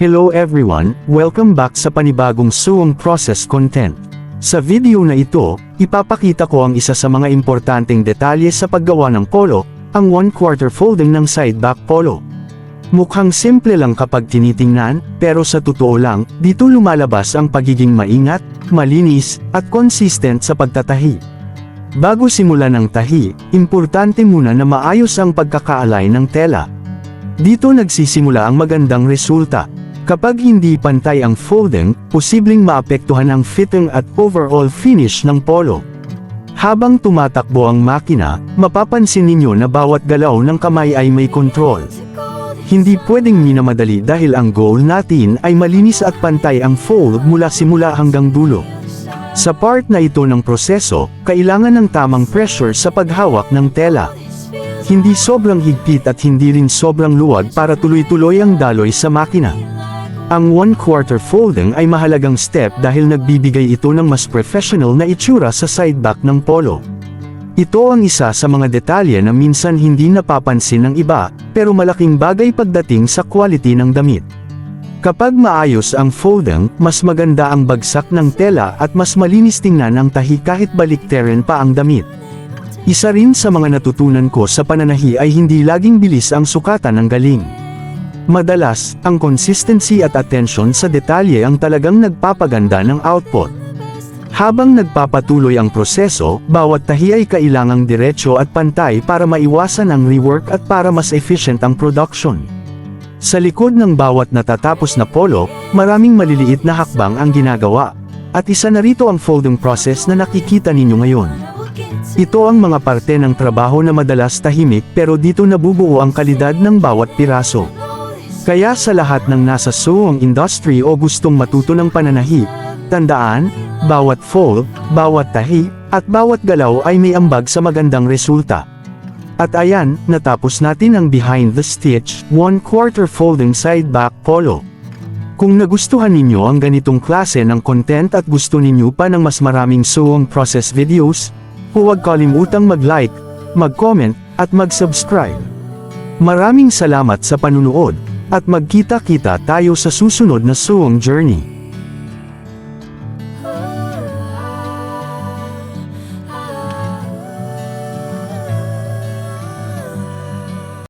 Hello everyone, welcome back sa panibagong sewing process content. Sa video na ito, ipapakita ko ang isa sa mga importanteng detalye sa paggawa ng polo, ang 1/4 folding ng side back polo. Mukhang simple lang kapag tinitingnan, pero sa totoo lang, dito lumalabas ang pagiging maingat, malinis, at consistent sa pagtatahi. Bago simulan ang tahi, importante muna na maayos ang pagkakaalay ng tela. Dito nagsisimula ang magandang resulta. Kapag hindi pantay ang folding, posibleng maapektuhan ang fitting at overall finish ng polo. Habang tumatakbo ang makina, mapapansin ninyo na bawat galaw ng kamay ay may control. Hindi pwedeng minamadali dahil ang goal natin ay malinis at pantay ang fold mula simula hanggang dulo. Sa part na ito ng proseso, kailangan ng tamang pressure sa paghawak ng tela. Hindi sobrang higpit at hindi rin sobrang luwag para tuloy-tuloy ang daloy sa makina. Ang 1/4 folding ay mahalagang step dahil nagbibigay ito ng mas professional na itsura sa side back ng polo. Ito ang isa sa mga detalye na minsan hindi napapansin ng iba, pero malaking bagay pagdating sa quality ng damit. Kapag maayos ang folding, mas maganda ang bagsak ng tela at mas malinis tingnan ang tahi kahit baliktarin pa ang damit. Isa rin sa mga natutunan ko sa pananahi ay hindi laging bilis ang sukatan ng galing. Madalas, ang consistency at attention sa detalye ang talagang nagpapaganda ng output. Habang nagpapatuloy ang proseso, bawat tahi ay kailangang diretso at pantay para maiwasan ang rework at para mas efficient ang production. Sa likod ng bawat natatapos na polo, maraming maliliit na hakbang ang ginagawa. At isa na rito ang folding process na nakikita ninyo ngayon. Ito ang mga parte ng trabaho na madalas tahimik pero dito nabubuo ang kalidad ng bawat piraso. Kaya sa lahat ng nasa sewing industry o gustong matuto ng pananahi, tandaan, bawat fold, bawat tahi, at bawat galaw ay may ambag sa magandang resulta. At ayan, natapos natin ang behind the stitch, 1/4 folding side back polo. Kung nagustuhan ninyo ang ganitong klase ng content at gusto ninyo pa ng mas maraming sewing process videos, huwag kalimutang mag-like, mag-comment, at mag-subscribe. Maraming salamat sa panunood. At magkita-kita tayo sa susunod na sewing journey.